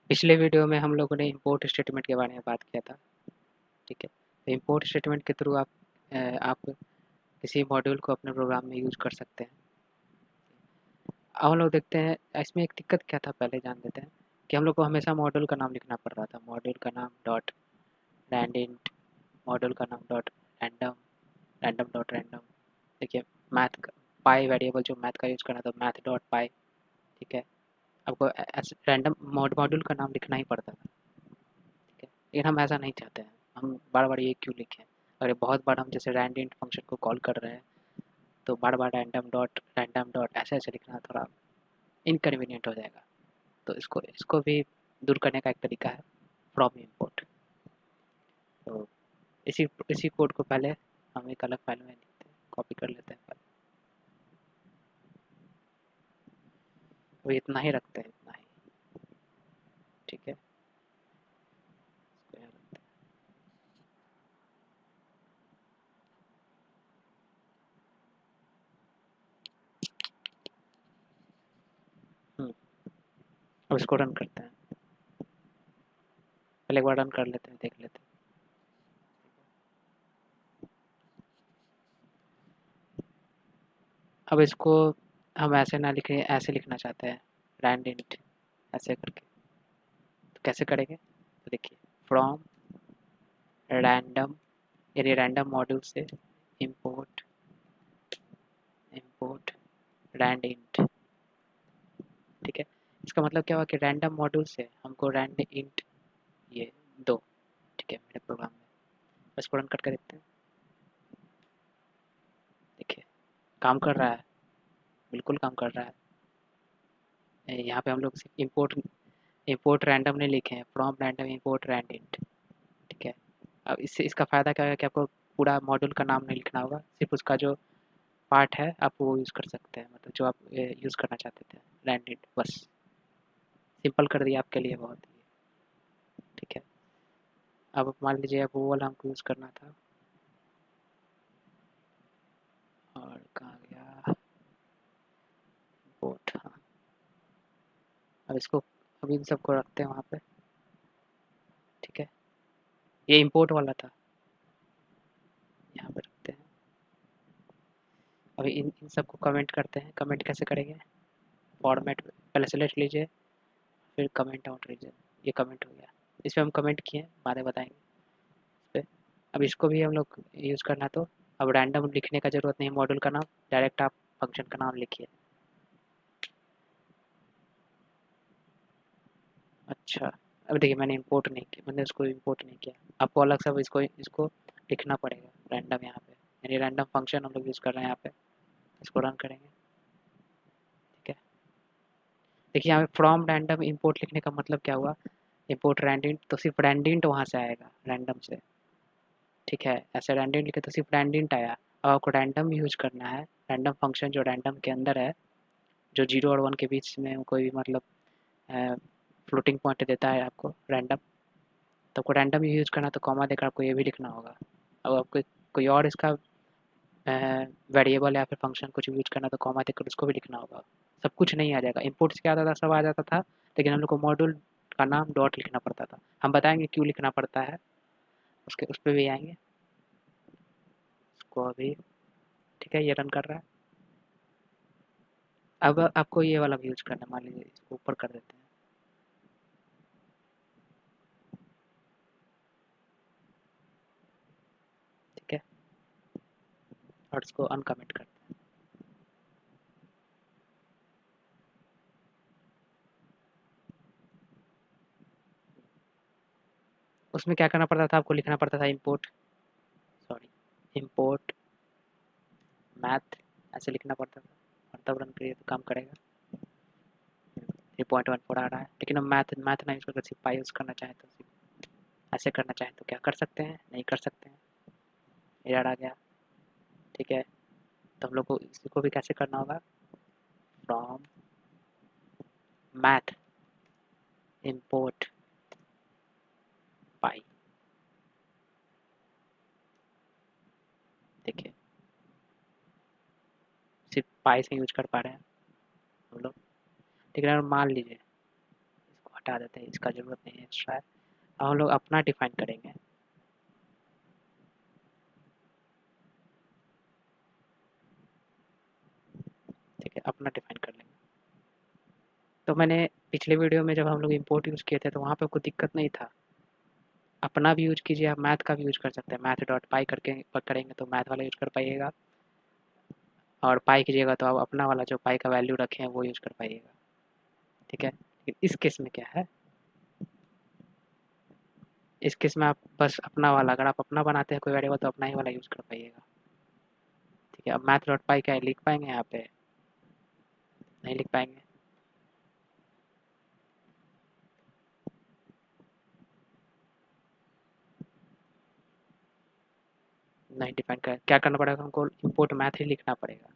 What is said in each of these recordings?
पिछले वीडियो में हम लोगों ने इंपोर्ट स्टेटमेंट के बारे में बात किया था। ठीक है, तो इंपोर्ट स्टेटमेंट के थ्रू आप किसी मॉड्यूल को अपने प्रोग्राम में यूज कर सकते हैं। अब हम लोग देखते हैं इसमें एक दिक्कत क्या था, पहले जान लेते हैं कि हम लोग को हमेशा मॉड्यूल का नाम लिखना पड़ रहा था। मॉड्यूल का नाम डॉट रैंडिंट, मॉड्यूल का नाम dot random, random dot random. देखिए, मैथ पाई वेरिएबल जो मैथ का यूज़ करना था, मैथ डॉट पाई। ठीक है, आपको रैंडम मॉड्यूल का नाम लिखना ही पड़ता था। ठीक है, लेकिन हम ऐसा नहीं चाहते हैं। हम बार बार ये क्यों लिखें? अगर बहुत बार हम जैसे रैंडिंट फंक्शन को कॉल कर रहे हैं तो बार बार रैंडम डॉट ऐसे ऐसे लिखना थोड़ा इनकन्वीनियंट हो जाएगा। तो इसको इसको भी दूर करने का एक तरीका है फ्रॉम इंपोर्ट। तो इसी इसी कोड को पहले हम एक अलग फाइल में लिखते हैं, कॉपी कर लेते हैं पहले। तो इतना ही रखते हैं, इतना ही। ठीक है, इसको यहाँ रखते हैं। अब इसको रन करते हैं। पहले एक बार रन कर लेते हैं, देख लेते हैं। अब इसको हम ऐसे ना लिखें, ऐसे लिखना चाहते हैं, रैंडिंट ऐसे करके। तो कैसे करेंगे? तो देखिए, फ्रॉम रैंडम, यानी रैंडम मॉड्यूल से इंपोर्ट इंपोर्ट रैंडिंट। ठीक है, इसका मतलब क्या हुआ कि रैंडम मॉड्यूल से हमको रैंड इंट ये दो। ठीक है, मेरे प्रोग्राम में बस रन करके देखते हैं। देखिए, काम कर रहा है, बिल्कुल काम कर रहा है। यहाँ पे हम लोग सिर्फ इंपोर्ट रैंडम नहीं लिखे हैं, फ्रॉम रैंडम इंपोर्ट रैंडिंट। ठीक है, अब इससे इसका फ़ायदा क्या है कि आपको पूरा मॉड्यूल का नाम नहीं लिखना होगा, सिर्फ उसका जो पार्ट है आप वो यूज़ कर सकते हैं, मतलब जो आप यूज़ करना चाहते थे, रैंडिंट। बस सिंपल कर दिया आपके लिए बहुत ही। ठीक है, अब मान लीजिए अब वो वाला हमको यूज़ करना था, और कहाँ गया इंपोर्ट। हाँ, अब इसको, अब इन सबको रखते हैं वहाँ पे। ठीक है, ये इंपोर्ट वाला था, यहाँ पे रखते हैं। अभी इन इन सबको कमेंट करते हैं। कमेंट कैसे करेंगे? फॉर्मेट पहले सेलेक्ट लीजिए, फिर कमेंट आउट लीजिए। ये कमेंट हो गया, इस पर हम कमेंट किए, बाद में बताएंगे इस पर। अब इसको भी हम लोग यूज़ करना, तो अब रैंडम लिखने का ज़रूरत नहीं, मॉड्यूल का नाम डायरेक्ट आप फंक्शन का नाम लिखिए। अच्छा, अब देखिए मैंने इंपोर्ट नहीं किया, मैंने उसको इंपोर्ट नहीं किया। आपको अलग से अब इसको इसको लिखना पड़ेगा रैंडम यहाँ पे, यानी रैंडम फंक्शन हम लोग यूज़ कर रहे हैं यहाँ पे। इसको रन करेंगे। ठीक है, देखिए यहाँ पे फ्रॉम रैंडम इंपोर्ट लिखने का मतलब क्या हुआ? इंपोर्ट रैंडिंट तो सिर्फ रैंडिंट वहाँ से आएगा, रैंडम से। ठीक है, ऐसे रैंडिंट लिखे तो सिर्फ रैंडिंट आया। अब आपको रैंडम यूज़ करना है, रैंडम फंक्शन जो रैंडम के अंदर है, जो 0 और 1 के बीच में कोई भी मतलब फ्लोटिंग पॉइंट देता है आपको रैंडम। तो आपको रैंडम यूज़ करना, तो कॉमा देकर आपको ये भी लिखना होगा। अब आपको कोई और इसका वेरिएबल या फिर फंक्शन कुछ यूज़ करना, तो कॉमा देकर उसको भी लिखना होगा। सब कुछ नहीं आ जाएगा। इंपोर्ट से क्या आता था, सब आ जाता था, लेकिन हम लोग को मॉड्यूल का नाम डॉट लिखना पड़ता था। हम बताएंगे क्यों लिखना पड़ता है, उसके उस पर भी आएंगे। उसको अभी, ठीक है, ये रन कर रहा है। अब आपको ये वाला भी यूज़ करना है, मान लीजिए इसको ऊपर कर देते हैं। ठीक है, और इसको अनकमेंट करते हैं। उसमें क्या करना पड़ता था, आपको लिखना पड़ता था इंपोर्ट मैथ, ऐसे लिखना पड़ता था, और तब रन करिए तो काम करेगा। 3.14 आ रहा है, लेकिन हम मैथ मैथ ना यूज़ करके सिर्फ पाई यूज़ करना चाहें तो सिर्फ ऐसे करना चाहें तो क्या कर सकते हैं? नहीं कर सकते हैं, एरर आ गया। ठीक है, तो हम लोग को इसको भी कैसे करना होगा? फ्रॉम मैथ इंपोर्ट पाई। देखिए, सिर्फ पाई से यूज कर पा रहे हैं हम लोग। ठीक है, मान लीजिए इसको हटा देते हैं, इसका ज़रूरत नहीं है एक्स्ट्रा है। अब हम लोग अपना डिफाइन करेंगे। ठीक है, अपना डिफाइन कर लेंगे। तो मैंने पिछले वीडियो में जब हम लोग इंपोर्ट यूज़ किए थे तो वहाँ पे कोई दिक्कत नहीं था। अपना भी यूज कीजिए, आप मैथ का भी यूज कर सकते हैं। मैथ डॉट पाई करके करेंगे तो मैथ वाला यूज कर पाइएगा, और पाई कीजिएगा तो आप अपना वाला जो पाई का वैल्यू रखे हैं वो यूज कर पाइएगा। ठीक है, इस केस में क्या है, इस केस में आप बस अपना वाला, अगर आप अपना बनाते हैं कोई वेरिएबल तो अपना ही वाला यूज कर पाइएगा। ठीक है, अब मैथ डॉट पाई क्या है, लिख पाएंगे यहाँ पे? नहीं लिख पाएंगे। नहीं डिफाइन कर, क्या करना पड़ेगा हमको, इंपोर्ट मैथ ही लिखना पड़ेगा।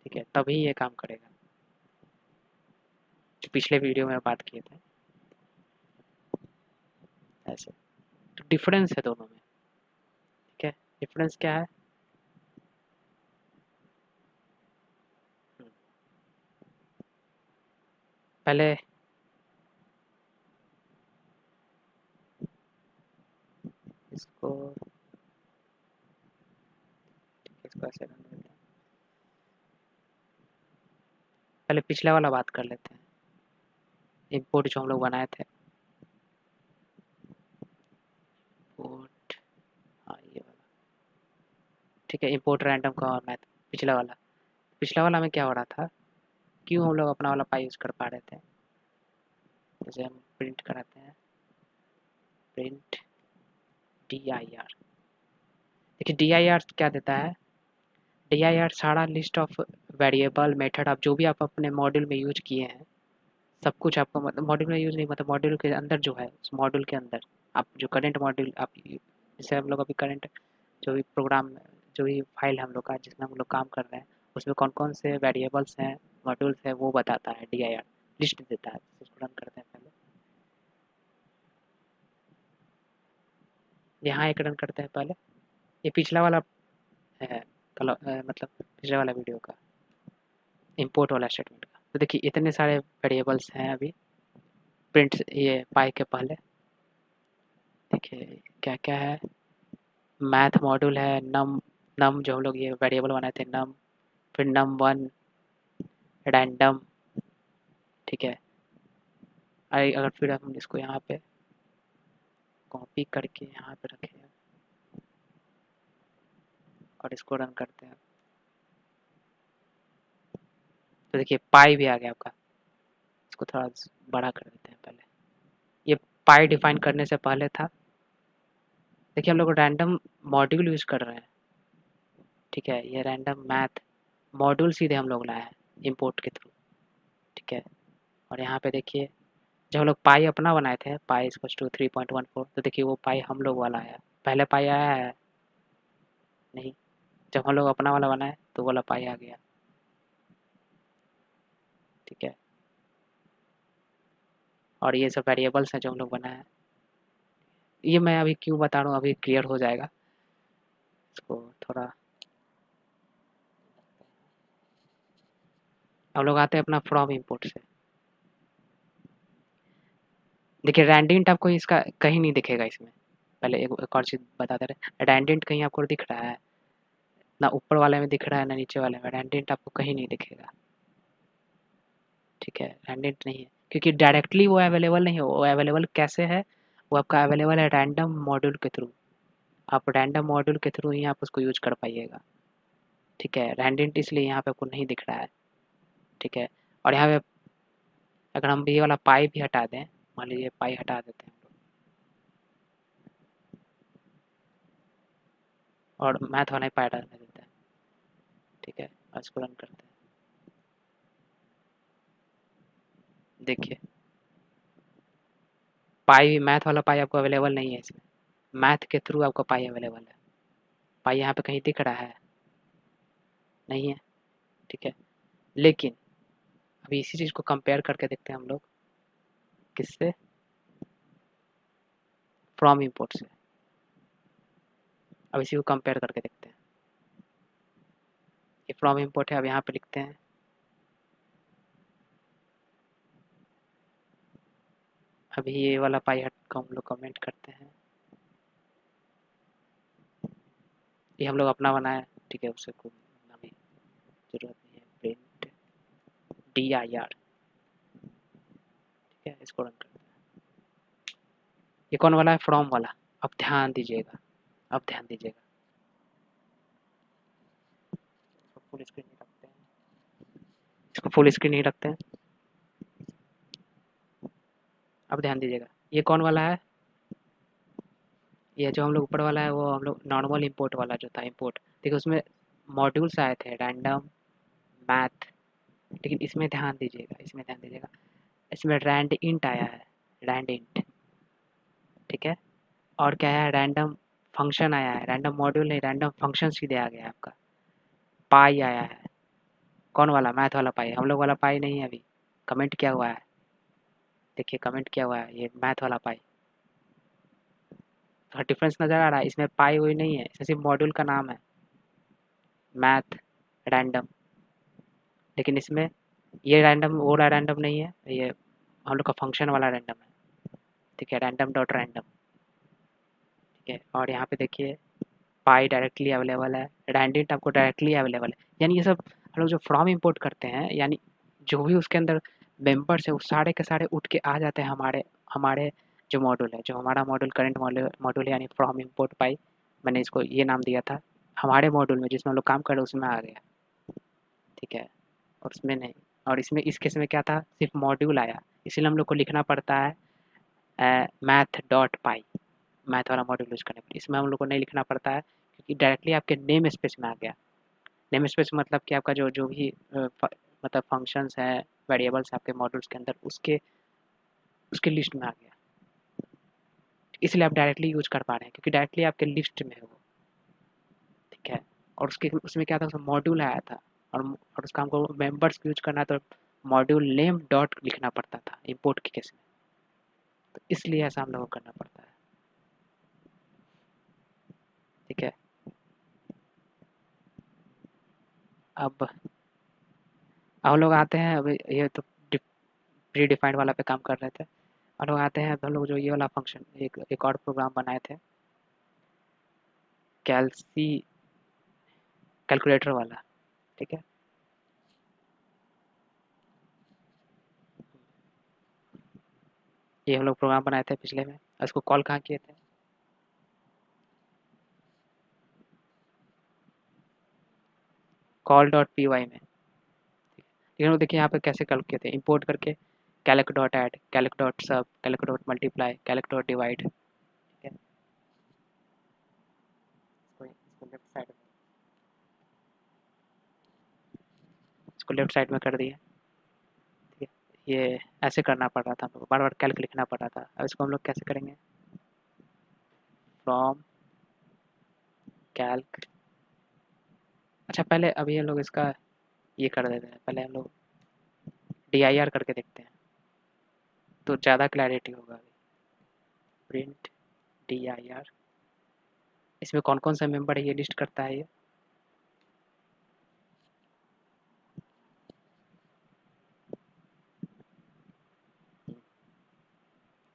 ठीक है, तभी ये काम करेगा, जो पिछले वीडियो में बात किए थे ऐसे। तो डिफरेंस है दोनों में। ठीक है, डिफरेंस क्या है, पहले इसको, इसको ऐसे करने देते हैं। पहले पिछला वाला बात कर लेते हैं, इंपोर्ट जो हम लोग बनाए थे। इंपोर्ट, हाँ ये वाला। ठीक है, इंपोर्ट रैंडम का और मैथ, पिछला वाला में क्या हो रहा था, क्यों हम लोग अपना वाला पाई यूज़ कर पा रहे थे। जैसे हम प्रिंट कराते हैं, प्रिंट dir, देखिए dir क्या देता है, dir सारा लिस्ट ऑफ वेरिएबल मेथड, आप जो भी आप अपने मॉड्यूल में यूज किए हैं सब कुछ आपको, मतलब मॉड्यूल में यूज नहीं, मतलब मॉड्यूल के अंदर जो है, उस मॉड्यूल के अंदर आप जो करंट मॉड्यूल आप, जैसे हम लोग अभी करंट जो भी प्रोग्राम, जो भी फाइल हम लोग का जिसमें हम लोग काम कर रहे हैं उसमें कौन कौन से वेरिएबल्स हैं, मॉड्यूल्स हैं, वो बताता है dir, लिस्ट देता है। इसको रन करते हैं पहले, यहाँ एक रन करते हैं पहले। ये पिछला वाला है, मतलब पिछले वाला वीडियो का इंपोर्ट वाला स्टेटमेंट का। तो देखिए इतने सारे वेरिएबल्स हैं अभी प्रिंट, ये पाई के पहले। देखिए क्या क्या है, मैथ मॉड्यूल है, नम, नम जो हम लोग ये वेरिएबल बनाए थे नम, फिर नम वन, रैंडम। ठीक है, अगर फिर हम इसको यहाँ पे कॉपी करके यहाँ पे रखें और इसको रन करते हैं तो देखिए पाई भी आ गया आपका। इसको थोड़ा बड़ा कर देते हैं पहले, ये पाई डिफाइन करने से पहले था। देखिए हम लोग रैंडम मॉड्यूल यूज़ कर रहे हैं। ठीक है, ये रैंडम मैथ मॉड्यूल सीधे हम लोग लाए हैं इंपोर्ट के थ्रू। ठीक है, और यहाँ पे देखिए जब हम लोग पाई अपना बनाए थे, पाई इक्वल्स टू 3.14, तो देखिए वो पाई हम लोग वाला आया, पहले पाई आया है नहीं, जब हम लोग अपना वाला बनाए तो वाला पाई आ गया। ठीक है, और ये सब वेरिएबल्स हैं जो हम लोग बनाए हैं। ये मैं अभी क्यों बता रहा हूँ, अभी क्लियर हो जाएगा। इसको थोड़ा, हम लोग आते हैं अपना फ्रॉम इंपोर्ट से। देखिए रैंडेंट आपको इसका कहीं नहीं दिखेगा इसमें, पहले एक और चीज़ बताते रहे, रैंडेंट कहीं आपको दिख रहा है ना, ऊपर वाले में दिख रहा है ना नीचे वाले में, रैंडेंट आपको कहीं नहीं दिखेगा। ठीक है, रैंडेंट नहीं है क्योंकि डायरेक्टली वो अवेलेबल नहीं है। वो अवेलेबल कैसे है, वो आपका अवेलेबल है रैंडम मॉड्यूल के थ्रू, आप रैंडम मॉड्यूल के थ्रू ही आप उसको यूज कर पाइएगा। ठीक है, रैंडेंट इसलिए यहाँ पे आपको नहीं दिख रहा है। ठीक है, और यहाँ पे अगर हम ये वाला पाई भी हटा दें, मान लीजिए पाई हटा देते हैं हम लोग और मैथ वाला ही पाई हटा देते हैं। ठीक है, और इसको रन करते हैं, देखिए पाई, मैथ वाला पाई आपको अवेलेबल नहीं है इसमें, मैथ के थ्रू आपको पाई अवेलेबल है। पाई यहाँ पे कहीं दिख रहा है नहीं है। ठीक है, लेकिन अभी इसी चीज़ को कंपेयर करके देखते हैं हम लोग, किससे, फ्रॉम इंपोर्ट से। अब इसी को कंपेयर करके देखते हैं, ये फ्रॉम इंपोर्ट है। अब यहाँ पे लिखते हैं अभी ये वाला पाई हट को हम लोग कमेंट करते हैं, ये हम लोग अपना बनाया, ठीक है, उससे कोई अभी जरूरत नहीं है। प्रिंट dir, ठीक है, इसको रन करते हैं। ये कौन वाला है? फ्रॉम वाला। अब ध्यान दीजिएगा, अब ध्यान दीजिएगा, इसको फुल स्क्रीन नहीं रखते हैं, इसको फुल स्क्रीन नहीं रखते हैं। अब ध्यान दीजिएगा, ये कौन वाला है? ये जो हम लोग ऊपर वाला है वो हम लोग नॉर्मल इंपोर्ट वाला जो था, इंपोर्ट, देखिए उसमें मॉड्यूल्स आए थे, रैंडम, मैथ, लेकिन इसमें ध्यान दीजिएगा, इसमें ध्यान दीजिएगा, इसमें रैंड इंट आया है, रैंड इंट, ठीक है, और क्या है, रैंडम फंक्शन आया है, रैंडम मॉड्यूल नहीं, रैंडम फंक्शन सीधे आ गया है आपका। पाई आया है, कौन वाला? मैथ वाला पाई, हम लोग वाला पाई नहीं है अभी, कमेंट किया हुआ है, देखिए कमेंट किया हुआ है, ये मैथ वाला पाई। तो डिफरेंस नज़र आ रहा है, इसमें पाई हुई नहीं है, इसमें सिर्फ मॉड्यूल का नाम है मैथ रैंडम, लेकिन इसमें ये रैंडम वो वाला रैंडम नहीं है, ये हम लोग का फंक्शन वाला रैंडम है, ठीक है, रैंडम डॉट रैंडम, ठीक है। और यहाँ पे देखिए पाई डायरेक्टली अवेलेबल है, रैंडिट आपको डायरेक्टली अवेलेबल है, यानी ये सब हम लोग जो फ्रॉम इंपोर्ट करते हैं, यानी जो भी उसके अंदर मेंबर्स है वो सारे के सारे उठ के आ जाते हैं हमारे हमारे जो मॉड्यूल है, जो हमारा मॉड्यूल करंट मॉड्यूल यानी फ्रॉम इंपोर्ट पाई, मैंने इसको ये नाम दिया था, हमारे मॉड्यूल में जिसमें हम लोग काम कर रहे हैं उसमें आ गया, ठीक है, और उसमें नहीं। और इसमें इस केस में क्या था, सिर्फ मॉड्यूल आया, इसलिए हम लोग को लिखना पड़ता है मैथ डॉट पाई, मैथ वाला मॉड्यूल यूज़ करने पर, इसमें हम लोग को नहीं लिखना पड़ता है क्योंकि डायरेक्टली आपके नेम स्पेस में आ गया। नेम स्पेस मतलब कि आपका जो जो भी मतलब फंक्शंस हैं, वेरिएबल्स आपके मॉड्यूल्स के अंदर, उसके उसके लिस्ट में आ गया, इसलिए आप डायरेक्टली यूज कर पा रहे हैं क्योंकि डायरेक्टली आपके लिस्ट में है वो, ठीक है। और उसके उसमें क्या था, उसमें मॉड्यूल आया था, और उसका हमको मेंबर्स यूज करना है तो मॉड्यूल नेम डॉट लिखना पड़ता था इंपोर्ट के केस में, तो इसलिए ऐसा हम लोग को करना पड़ता है, ठीक है। अब हम लोग आते हैं, अभी ये तो प्री डिफाइंड वाला पे काम कर रहे थे, और लोग आते हैं, अब हम लोग जो ये वाला फंक्शन एक और प्रोग्राम बनाए थे, कैल्सी कैलकुलेटर वाला, ठीक है। ये हम लोग प्रोग्राम बनाए थे पिछले में, इसको कॉल कहाँ किए थे, कॉल डॉट पी वाई में, लेकिन वो देखिए यहाँ पे कैसे कॉल किए थे, इंपोर्ट करके कैलक डॉट ऐड, कैलक डॉट सब, कैलक डॉट मल्टीप्लाई, कैलक डॉट डिवाइड, ठीक है। इसको लेफ्ट साइड में कर दिए, ठीक है। ये ऐसे करना पड़ रहा था हमको, बार बार कैल्क लिखना पड़ रहा था, अब इसको हम लोग कैसे करेंगे, फ्रॉम कैल्क, अच्छा पहले अभी हम लोग इसका ये कर देते हैं, पहले हम लोग डी आई आर करके देखते हैं तो ज़्यादा क्लैरिटी होगा अभी। प्रिंट डी आई आर, इसमें कौन कौन सा मेंबर है ये लिस्ट करता है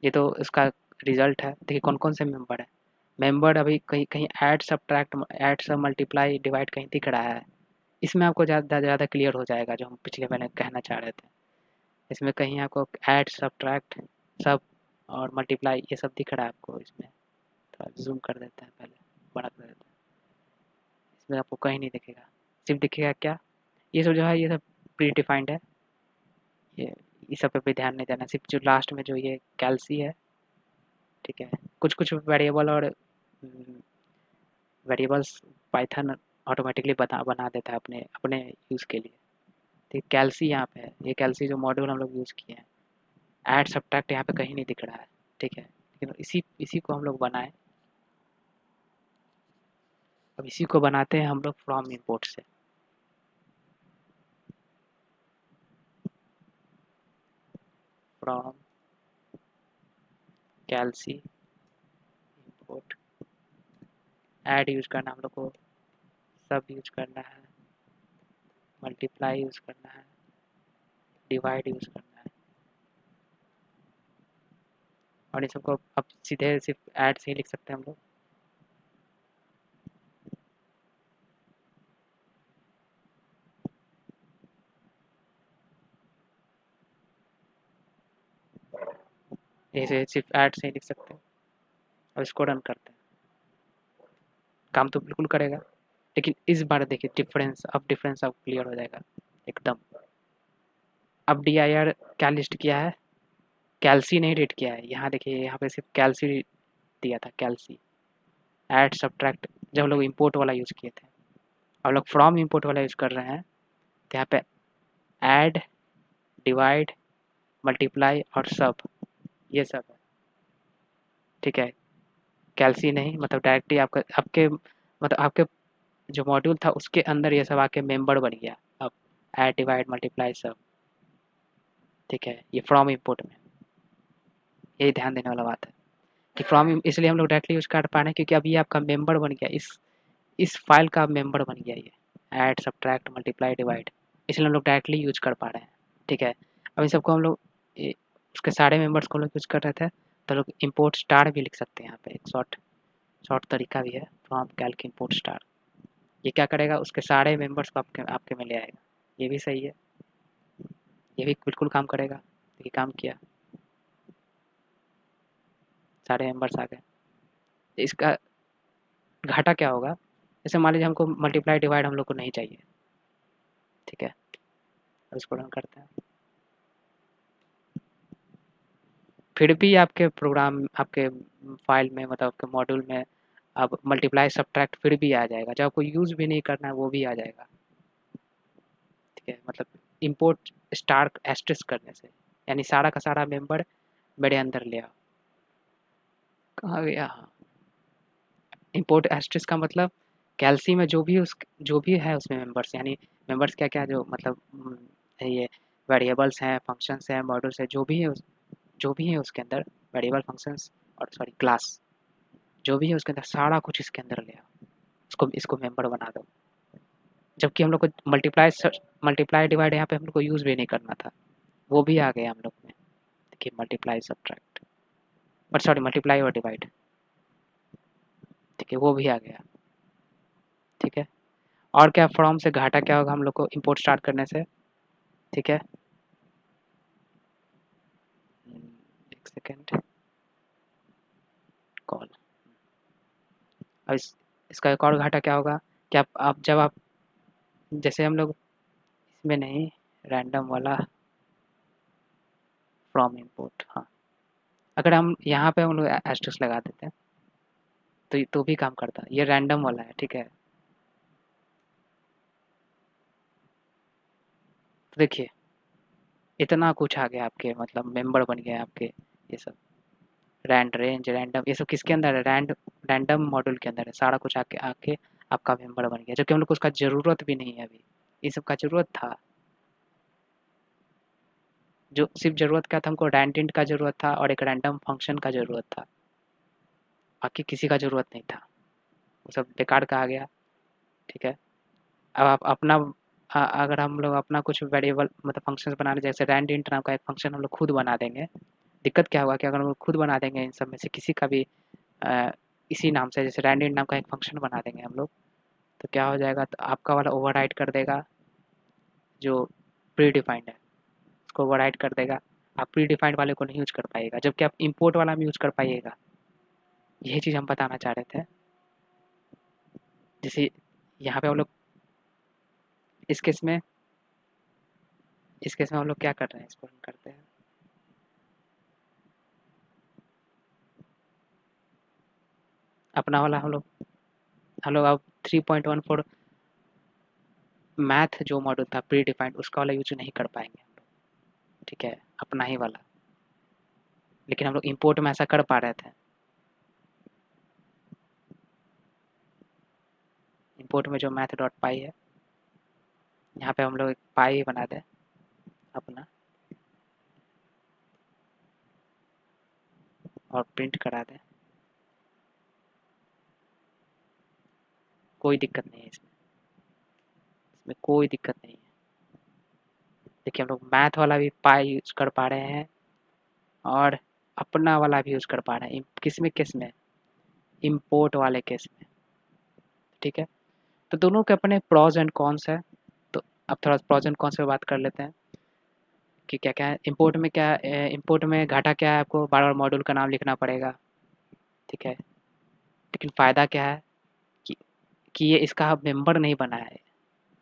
ये तो इसका रिजल्ट है, देखिए कौन कौन से मेंबर है, मेंबर अभी कहीं कहीं ऐड सब्ट्रैक्ट ऐड सब मल्टीप्लाई डिवाइड कहीं दिख रहा है, इसमें आपको ज़्यादा ज़्यादा क्लियर हो जाएगा जो हम पिछले मैंने कहना चाह रहे थे, इसमें कहीं आपको ऐड सब्ट्रैक्ट सब और मल्टीप्लाई ये सब दिख रहा है आपको, इसमें थोड़ा जूम कर देते हैं, पहले बड़ा कर देते हैं, इसमें आपको कहीं नहीं दिखेगा, सिर्फ दिखेगा क्या, ये सब जो है ये सब प्री डिफाइंड है, ये इस सब पे भी ध्यान नहीं देना, सिर्फ जो लास्ट में जो ये कैल्सी है, ठीक है, कुछ कुछ वेरिएबल और वेरिएबल्स पाइथन ऑटोमेटिकली बता बना देता है अपने अपने यूज़ के लिए, ठीक, कैल्सी यहाँ पे है, ये कैल्सी जो मॉड्यूल हम लोग यूज़ किए हैं, ऐड सब्ट्रैक्ट यहाँ पे कहीं नहीं दिख रहा है, ठीक है, लेकिन इसी इसी को हम लोग बनाए, अब इसी को बनाते हैं हम लोग फ्रॉम इंपोर्ट से, फ्रॉम कैल्सी इंपोर्ट, ऐड यूज करना हम लोग को, सब यूज करना है, मल्टीप्लाई यूज करना है, डिवाइड यूज करना है, और इन सबको अब सीधे सिर्फ ऐड से ही लिख सकते हैं हम लोग। ऐसे सिर्फ ऐड से ही लिख सकते हैं। और इसको रन करते हैं, काम तो बिल्कुल करेगा, लेकिन इस बार देखिए डिफरेंस, अब क्लियर हो जाएगा एकदम। अब dir क्या लिस्ट किया है, कैल्सी नहीं रीड किया है। यहाँ देखिए, यहाँ पे सिर्फ कैल्सी दिया था, कैल्सी। ऐड सब्ट्रैक्ट जब लोग इंपोर्ट वाला यूज़ किए थे, अब लोग फ्रॉम इंपोर्ट वाला यूज़ कर रहे हैं, तो यहाँ पे ऐड, डिवाइड, मल्टीप्लाई और सब, ये सब है। ठीक है, कैल्सी नहीं, मतलब डायरेक्टली आपका आपके मतलब आपके जो मॉड्यूल था उसके अंदर ये सब आके मेंबर बन गया। अब ऐड, डिवाइड, मल्टीप्लाई सब। ठीक है, ये फ्रॉम इंपोर्ट में, यही ध्यान देने वाला बात है कि फ्रॉम इसलिए हम लोग डायरेक्टली यूज़ कर पा रहे हैं क्योंकि अभी आपका मेंबर बन गया, इस फाइल का मेंबर बन गया ये, ऐड, सब्ट्रैक्ट, मल्टीप्लाई, डिवाइड। इसलिए हम लोग डायरेक्टली यूज़ कर पा रहे हैं। ठीक है, अब इन सबको हम लोग उसके सारे मेंबर्स को हम लोग यूज़ कर रहे थे, तो लोग इम्पोर्ट स्टार भी लिख सकते हैं। यहाँ पे एक शॉर्ट तरीका भी है, फ्रॉम कैल्क इम्पोर्ट स्टार। ये क्या करेगा, उसके सारे मेंबर्स को आपके आपके में ले आएगा। ये भी सही है, ये भी बिल्कुल काम करेगा। देखिए काम किया, सारे मेंबर्स आ गए। इसका घाटा क्या होगा, जैसे मान लीजिए हमको मल्टीप्लाई डिवाइड हम लोग को नहीं चाहिए। ठीक है, अब इसको रन करते हैं, फिर भी आपके प्रोग्राम, आपके फाइल में, मतलब आपके मॉड्यूल में अब मल्टीप्लाई सब्ट्रैक्ट फिर भी आ जाएगा। जब आपको यूज़ भी नहीं करना है वो भी आ जाएगा। ठीक है, मतलब इंपोर्ट स्टार एस्टेरिस्क करने से, यानी सारा का सारा मेंबर मेरे अंदर ले आओ। कहाँ गया, हाँ, इंपोर्ट एस्टेरिस्क का मतलब कैल्सी में जो भी है उसमें मेंबर्स, यानी मेंबर्स क्या क्या, जो मतलब ये वेरिएबल्स हैं, फंक्शंस हैं, मॉड्यूल्स हैं, जो भी है उसके अंदर, वेरिएबल, फंक्शंस और सॉरी क्लास, जो भी है उसके अंदर सारा कुछ इसके अंदर ले आओ, इसको मेंबर बना दो। जबकि हम लोग को मल्टीप्लाई डिवाइड यहाँ पे हम लोग को यूज़ भी नहीं करना था, वो भी आ गया हम लोग में। देखिए multiply subtract, but sorry multiply और डिवाइड। ठीक है, वो भी आ गया। ठीक है, और क्या फ्रॉम से घाटा क्या होगा हम लोग को इंपोर्ट स्टार्ट करने से। ठीक है, एक सेकेंड, कॉल। अब इसका एक और घाटा क्या होगा कि आप जब आप, जैसे हम लोग इसमें नहीं, रैंडम वाला फ्रॉम इंपोर्ट, हाँ, अगर हम यहाँ पे हम लोग एस्टेरिस्क लगा देते हैं तो भी काम करता है। ये रैंडम वाला है। ठीक है, तो देखिए इतना कुछ आ गया आपके, मतलब मेंबर बन गए आपके ये सब। रैंड, रेंज, रैंडम, ये सब किसके अंदर है, रैंडम मॉड्यूल के अंदर है। सारा कुछ आके आके आपका मेंबर बन गया, जबकि हम लोग को उसका ज़रूरत भी नहीं है अभी। ये सब का ज़रूरत था, जो सिर्फ ज़रूरत क्या था, हमको रैंड का ज़रूरत था और एक रैंडम फंक्शन का ज़रूरत था, बाकी किसी का ज़रूरत नहीं था। वो सब बेकार का आ गया। ठीक है, अब आप अपना अगर हम लोग अपना कुछ वेरिएबल मतलब फंक्शंस बनाने, जैसे रैंड नाम का एक फंक्शन हम लोग खुद बना देंगे। दिक्कत क्या होगा कि अगर हम लोग खुद बना देंगे इन सब में से किसी का भी इसी नाम से, जैसे रैंड नाम का एक फंक्शन बना देंगे हम लोग, तो क्या हो जाएगा, तो आपका वाला ओवरराइड कर देगा, जो प्री डिफाइंड है उसको ओवरराइड कर देगा। आप प्री डिफाइंड वाले को नहीं यूज़ कर पाइएगा, जबकि आप इंपोर्ट वाला में यूज़ कर पाइएगा। यही चीज़ हम बताना चाह रहे थे। जैसे यहाँ पे हम लोग इस केस में हम लोग क्या कर रहे हैं, इसको हम करते हैं, अपना वाला हम लोग अब 3.14 मैथ जो मॉड्यूल था प्री डिफाइंड, उसका वाला यूज नहीं कर पाएंगे हम लोग। ठीक है, अपना ही वाला, लेकिन हम लोग इंपोर्ट में ऐसा कर पा रहे थे। इंपोर्ट में जो मैथ डॉट पाई है, यहाँ पे हम लोग एक पाई बना दें अपना, और प्रिंट करा दें। कोई दिक्कत नहीं है इसमें कोई दिक्कत नहीं है। देखिए हम लोग मैथ वाला भी पाई यूज कर पा रहे हैं, और अपना वाला भी यूज़ कर पा रहे हैं। किस में इम्पोर्ट वाले केस में, ठीक है। तो दोनों के अपने प्रॉज एंड कॉन्स है। तो अब थोड़ा प्रॉज एंड कॉन्स पे बात कर लेते हैं कि क्या क्या है इम्पोर्ट में। क्या इम्पोर्ट में घाटा क्या है, आपको बार बार मॉड्यूल का नाम लिखना पड़ेगा, ठीक है। लेकिन फ़ायदा क्या है कि ये इसका मेंबर नहीं बना है,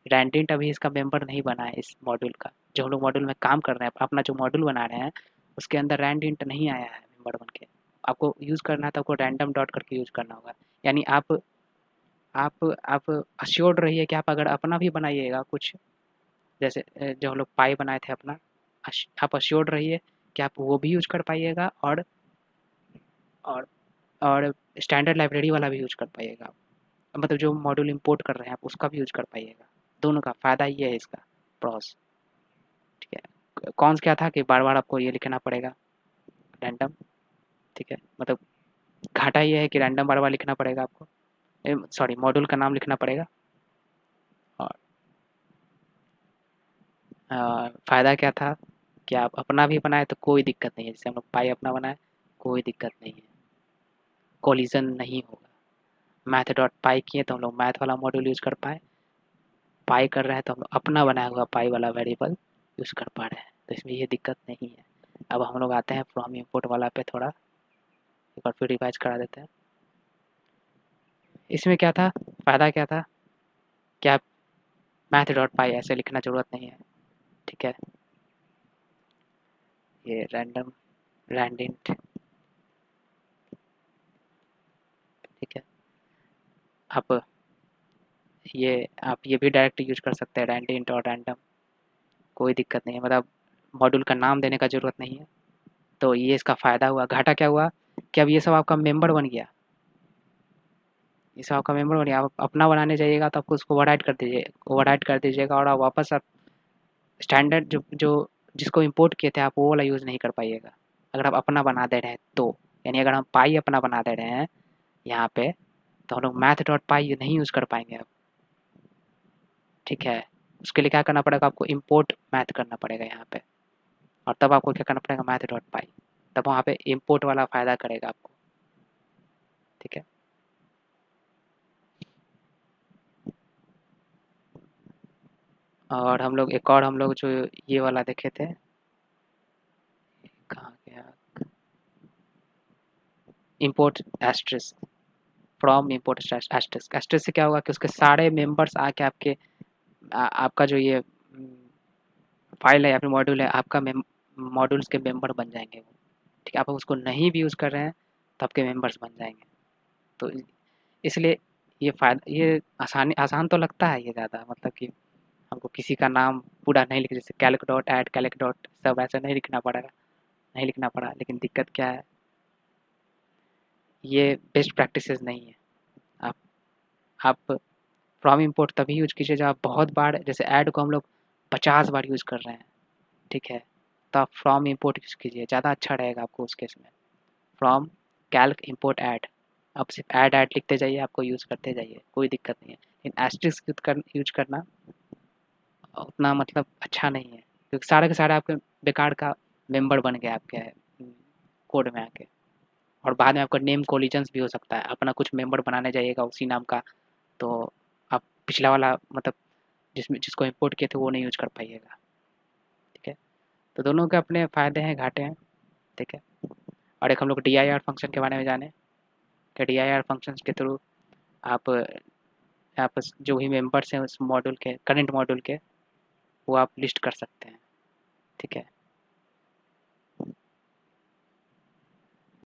रैंडेंट अभी इसका मेंबर नहीं बना है इस मॉड्यूल का। जो हम लोग मॉड्यूल में काम कर रहे हैं, अपना जो मॉड्यूल बना रहे हैं उसके अंदर रैंडेंट नहीं आया है मेंबर बन के। आपको यूज़ करना है तो आपको रैंडम डॉट करके यूज़ करना होगा। यानी आप अश्योर्ड रहिए कि आप अगर अपना भी बनाइएगा कुछ, जैसे जो हम लोग पाई बनाए थे अपना, आप अश्योर्ड रहिए कि आप वो भी यूज़ कर पाइएगा और और स्टैंडर्ड लाइब्रेरी वाला भी यूज़ कर पाइएगा। मतलब जो मॉड्यूल इंपोर्ट कर रहे हैं आप उसका भी यूज़ कर पाइएगा। दोनों का फ़ायदा ये है इसका प्रॉस, ठीक है। कॉन्स क्या था कि बार-बार आपको ये लिखना पड़ेगा रैंडम, ठीक है। मतलब घाटा ये है कि रैंडम बार-बार लिखना पड़ेगा आपको, सॉरी मॉड्यूल का नाम लिखना पड़ेगा। और फ़ायदा क्या था कि आप अपना भी बनाए तो कोई दिक्कत नहीं है। जैसे हम लोग पाई अपना बनाए, कोई दिक्कत नहीं है, कोलिजन नहीं होगा। मैथ डॉट पाई किए तो हम लोग मैथ वाला मॉड्यूल यूज़ कर पाए, पाई कर रहे हैं तो हम अपना बनाया हुआ पाई वाला वेरिएबल यूज़ कर पा रहे हैं, तो इसमें ये दिक्कत नहीं है। अब हम लोग आते हैं फ्रॉम इंपोर्ट वाला पे, थोड़ा एक बार फिर रिवाइज करा देते हैं। इसमें क्या था, फ़ायदा क्या था कि आप मैथ डॉट पाई ऐसे लिखना ज़रूरत नहीं है, ठीक है। ये रैंडम रैंडेंट, ठीक है। आप ये भी डायरेक्ट यूज़ कर सकते हैं रैंडेंट और रैंडम, कोई दिक्कत नहीं है। मतलब मॉड्यूल का नाम देने का ज़रूरत नहीं है। तो ये इसका फ़ायदा हुआ। घाटा क्या हुआ कि अब ये सब आपका मेंबर बन गया, ये सब आपका मेंबर बन गया। आप अपना बनाने जाइएगा तो आपको उसको ओवरराइट कर दीजिएगा और आप वापस आप स्टैंडर्ड जो जो जिसको इंपोर्ट किए थे आप वो वाला यूज़ नहीं कर पाइएगा, अगर आप अपना बना दे रहे हैं तो। यानी अगर हम पाई अपना बना दे रहे हैं यहाँ पे, तो हम लोग मैथ डॉट पाई नहीं यूज़ कर पाएंगे अब, ठीक है। उसके लिए क्या करना पड़ेगा, आपको इम्पोर्ट मैथ करना पड़ेगा यहाँ पे, और तब आपको क्या करना पड़ेगा, मैथ डॉट पाई। तब वहाँ पे इम्पोर्ट वाला फ़ायदा करेगा आपको, ठीक है। और हम लोग जो ये वाला देखे थे, कहाँ गया, import asterisk, from import asterisk. Asterisk से क्या होगा कि उसके सारे मेंबर्स आके आपके आपका जो ये फाइल है या फिर मॉड्यूल है, आपका मॉड्यूल्स के मेंबर बन जाएंगे वो, ठीक है। आप उसको नहीं भी यूज़ कर रहे हैं तो आपके मेंबर्स बन जाएंगे। तो इसलिए ये आसान तो लगता है ये ज़्यादा, मतलब कि हमको किसी का नाम पूरा नहीं लिख, जैसे Calc dot add Calc dot सब ऐसा नहीं लिखना पड़ा। लेकिन दिक्कत क्या है, ये बेस्ट प्रैक्टिसेस नहीं है। आप आप फ्रॉम इंपोर्ट तभी यूज़ कीजिए जब आप बहुत बार, जैसे ऐड को हम लोग 50 बार यूज़ कर रहे हैं, ठीक है। तो आप फ्रॉम इंपोर्ट यूज़ कीजिए, ज़्यादा अच्छा रहेगा आपको उस केस में। फ्रॉम कैल्क इंपोर्ट ऐड, आप सिर्फ ऐड लिखते जाइए, आपको यूज़ करते जाइए, कोई दिक्कत नहीं है। लेकिन एस्ट्रिक्स यूज करना उतना मतलब अच्छा नहीं है, क्योंकि सारे के सारे आपके बेकार का मेंबर बन गए आपके कोड में आके। और बाद में आपका नेम कोलिजन्स भी हो सकता है, अपना कुछ मेंबर बनाने जाइएगा उसी नाम का, तो आप पिछला वाला मतलब जिसको इंपोर्ट किए थे वो नहीं यूज कर पाइएगा, ठीक है। तो दोनों के अपने फ़ायदे हैं, घाटे हैं, ठीक है। और एक हम लोग dir फंक्शन के बारे में जाने कि dir फंक्शन के थ्रू आप जो भी मेंबर्स हैं उस मॉड्यूल के, करंट मॉड्यूल के, वो आप लिस्ट कर सकते हैं, ठीक है।